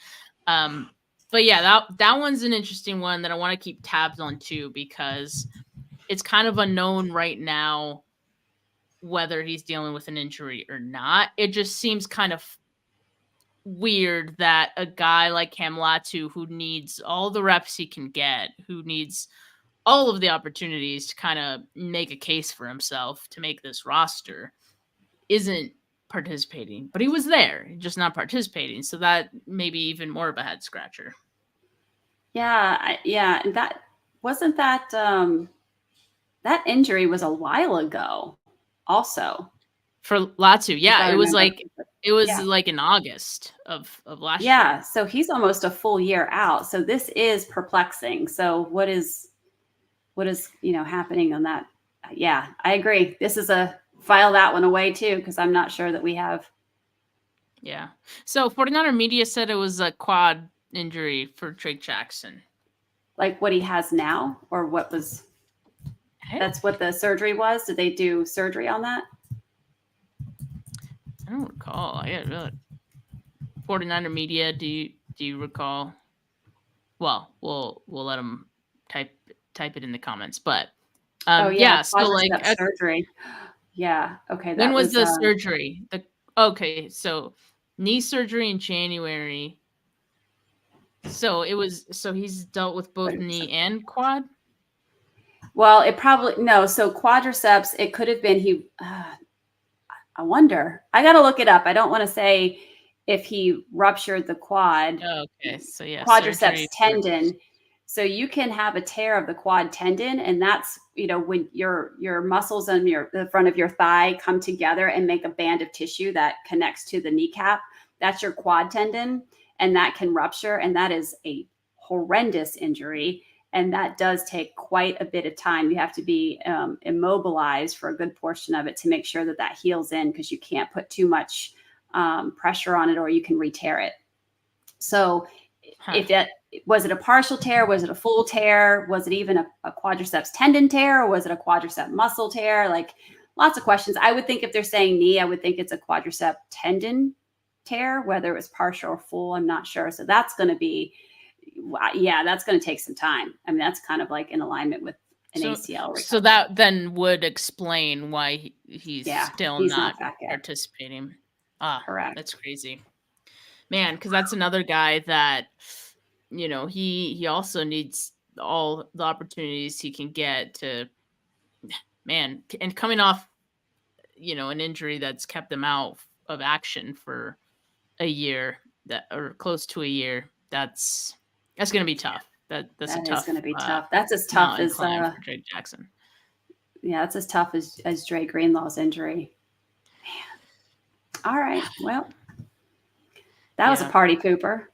But yeah, that one's an interesting one that I want to keep tabs on too, because it's kind of unknown right now whether he's dealing with an injury or not. It just seems kind of weird that a guy like Cam Latu, who needs all the reps he can get, who needs all of the opportunities to kind of make a case for himself to make this roster, isn't participating. But he was there, just not participating. So that may be even more of a head scratcher. Yeah. And that wasn't that that injury was a while ago also. For Latu, yeah. It was like in August of last year. Yeah. So he's almost a full year out. So this is perplexing. So what is happening on that? Yeah, I agree. This is file that one away too, because I'm not sure that we have. Yeah. So 49er media said it was a quad injury for Drake Jackson. Like what he has now, or what was? That's what the surgery was. Did they do surgery on that? I don't recall. I got really 49er media. Do you recall? Well, we'll let them type it in the comments. But yeah. So like surgery. Yeah. Okay. When was the surgery? So knee surgery in January. So he's dealt with both knee and quad. Well, it probably no. So quadriceps. It could have been I wonder. I got to look it up. I don't want to say if he ruptured the quad. Okay. So yeah, quadriceps tendon. So you can have a tear of the quad tendon, and that's, when your muscles on the front of your thigh come together and make a band of tissue that connects to the kneecap. That's your quad tendon, and that can rupture, and that is a horrendous injury. And that does take quite a bit of time. You have to be immobilized for a good portion of it to make sure that heals in, because you can't put too much pressure on it or you can re-tear it. So if that was it a partial tear, was it a full tear, was it even a quadriceps tendon tear, or was it a quadricep muscle tear? Like, lots of questions. I would think if they're saying knee, I would think it's a quadricep tendon tear, whether it was partial or full, I'm not sure. So that's going to be, that's going to take some time. I mean, that's kind of like in alignment with an ACL recovery. So that then would explain why he's still not participating. Correct. That's crazy, man. Because that's another guy that, he also needs all the opportunities he can get to, man, and coming off, an injury that's kept him out of action for a year, or close to a year. That's going to be tough. That's going to be tough. That's as tough as Drake Jackson. Yeah, that's as tough as Dre Greenlaw's injury. Man. All right. Well, that was a party pooper.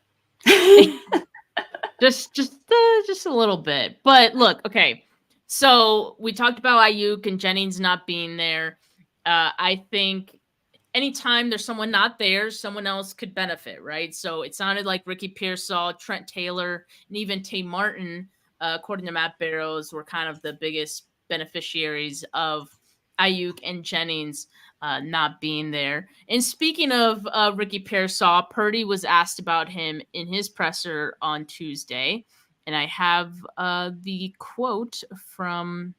just a little bit. But look, okay. So we talked about Ayuk and Jennings not being there. I think anytime there's someone not there, someone else could benefit, right? So it sounded like Ricky Pearsall, Trent Taylor, and even Tay Martin, according to Matt Barrows, were kind of the biggest beneficiaries of Ayuk and Jennings not being there. And speaking of Ricky Pearsall, Purdy was asked about him in his presser on Tuesday. And I have the quote from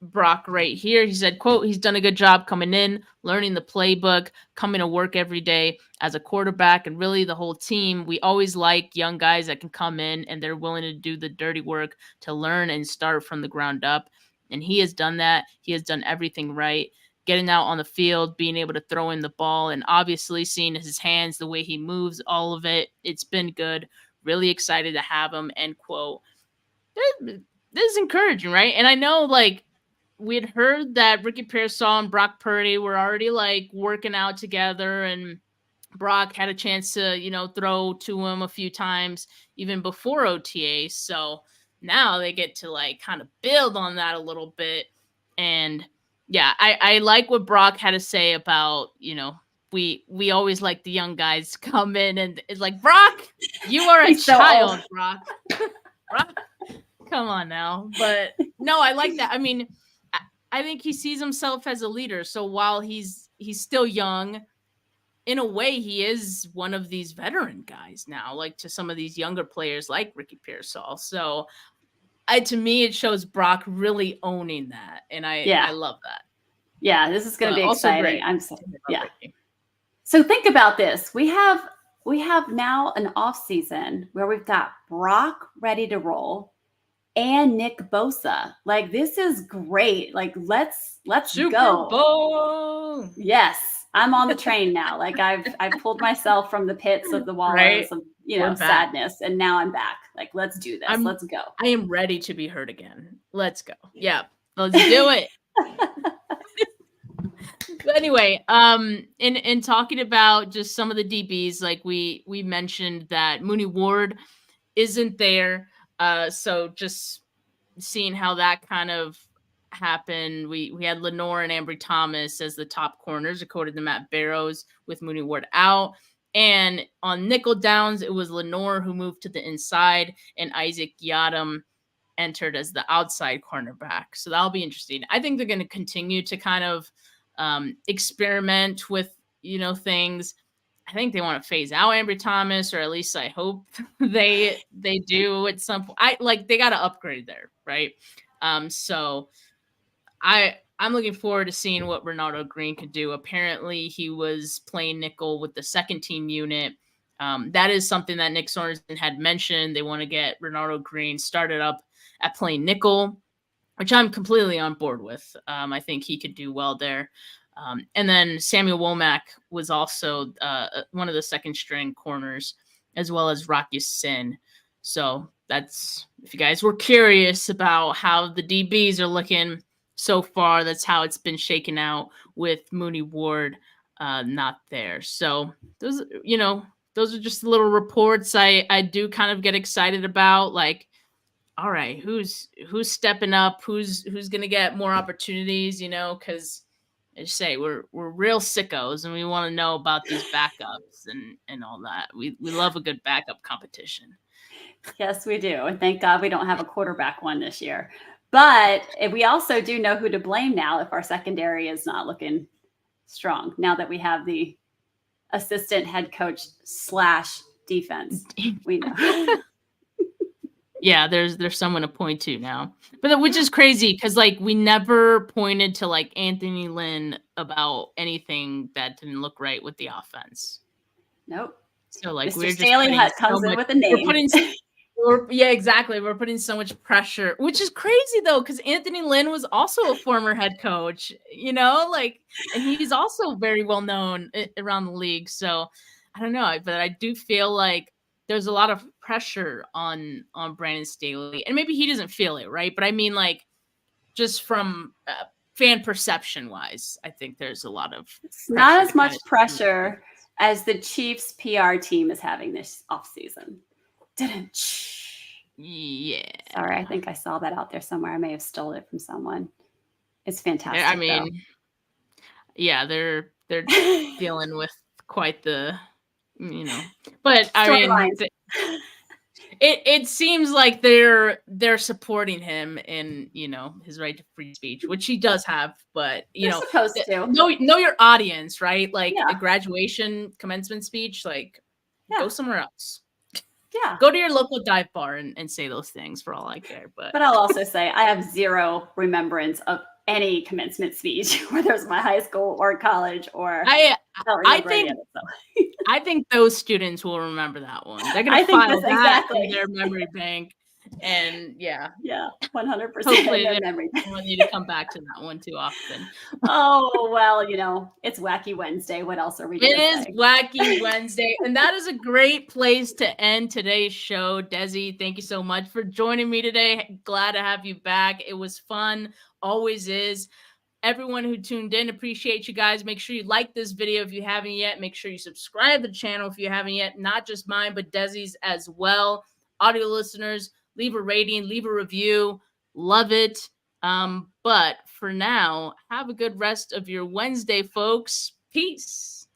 Brock right here. He said, quote, "He's done a good job coming in, learning the playbook, coming to work every day as a quarterback, and really the whole team. We always like young guys that can come in and they're willing to do the dirty work to learn and start from the ground up. And he has done that. He has done everything right. Getting out on the field, being able to throw in the ball, and obviously seeing his hands, the way he moves, all of it. It's been good. Really excited to have him," end quote. This is encouraging, right? And I know, like, we had heard that Ricky Pearsall and Brock Purdy were already like working out together, and Brock had a chance to, throw to him a few times even before OTA. So now they get to like kind of build on that a little bit. And yeah, I like what Brock had to say about, we always like the young guys to come in, and it's like, Brock, you are a child, so Brock. Brock, come on now. But no, I like that. I mean, I think he sees himself as a leader. So while he's still young, in a way, he is one of these veteran guys now, like to some of these younger players like Ricky Pearsall. So to me, it shows Brock really owning that. And I love that. Yeah, this is going to be exciting. So think about this. We have now an off season where we've got Brock ready to roll and Nick Bosa. Like, this is great. Like, let's Super go. Bowl. Yes, I'm on the train now. Like, I've pulled myself from the pits of the wallows of sadness, and now I'm back. Like, let's do this. Let's go. I am ready to be hurt again. Let's go. Yeah, let's do it. But anyway, in talking about just some of the DBs, like we mentioned that Mooney Ward isn't there. So just seeing how that kind of happened, we had Lenore and Ambry Thomas as the top corners, according to Matt Barrows, with Mooney Ward out. And on nickel downs, it was Lenore who moved to the inside, and Isaac Yadam entered as the outside cornerback. So that'll be interesting. I think they're going to continue to kind of experiment with, things. I think they want to phase out Ambry Thomas, or at least I hope they do at some point. They got to upgrade there, right? So I'm looking forward to seeing what Ronaldo Green could do. Apparently, he was playing nickel with the second team unit. That is something that Nick Sorensen had mentioned. They want to get Ronaldo Green started up at playing nickel, which I'm completely on board with. I think he could do well there. And then Samuel Womack was also one of the second string corners, as well as Rocky Sin. So that's, if you guys were curious about how the DBs are looking so far, that's how it's been shaken out with Mooney Ward not there. So those, those are just little reports I do kind of get excited about. Like, all right, who's stepping up, who's gonna get more opportunities, because I just say we're real sickos and we want to know about these backups and all that. We love a good backup competition. Yes, we do. And thank God we don't have a quarterback one this year. But we also do know who to blame now if our secondary is not looking strong, now that we have the assistant head coach / defense. We know. Yeah, there's someone to point to now. But which is crazy because like we never pointed to like Anthony Lynn about anything that didn't look right with the offense. Nope. So like Mr. we're just Staley comes in with a name. Yeah, exactly. We're putting so much pressure, which is crazy though, because Anthony Lynn was also a former head coach, and he's also very well known around the league. So I don't know, but I do feel like there's a lot of pressure on Brandon Staley, and maybe he doesn't feel it, right? But I mean, like, just from fan perception wise, I think there's a lot of it's not as much pressure as the Chiefs PR team is having this offseason. Yeah. Sorry, I think I saw that out there somewhere. I may have stolen it from someone. It's fantastic. I mean, yeah, they're dealing with quite the, but I mean, it seems like they're supporting him in his right to free speech, which he does have. But supposed to know your audience, right? Like Yeah. a graduation commencement speech, like go somewhere else. Yeah. Go to your local dive bar and say those things for all I care. But I'll also say I have zero remembrance of any commencement speech, whether it was my high school or college or I think those students will remember that one. They're gonna file that in their memory bank. And yeah, 100%. Hopefully they don't want you to come back to that one too often. Oh, well, it's Wacky Wednesday. What else are we doing? It is Wacky Wednesday, and that is a great place to end today's show. Dezi, thank you so much for joining me today. Glad to have you back. It was fun, always is. Everyone who tuned in, appreciate you guys. Make sure you like this video if you haven't yet. Make sure you subscribe to the channel if you haven't yet. Not just mine, but Dezi's as well. Audio listeners, leave a rating, leave a review. Love it. But for now, have a good rest of your Wednesday, folks. Peace.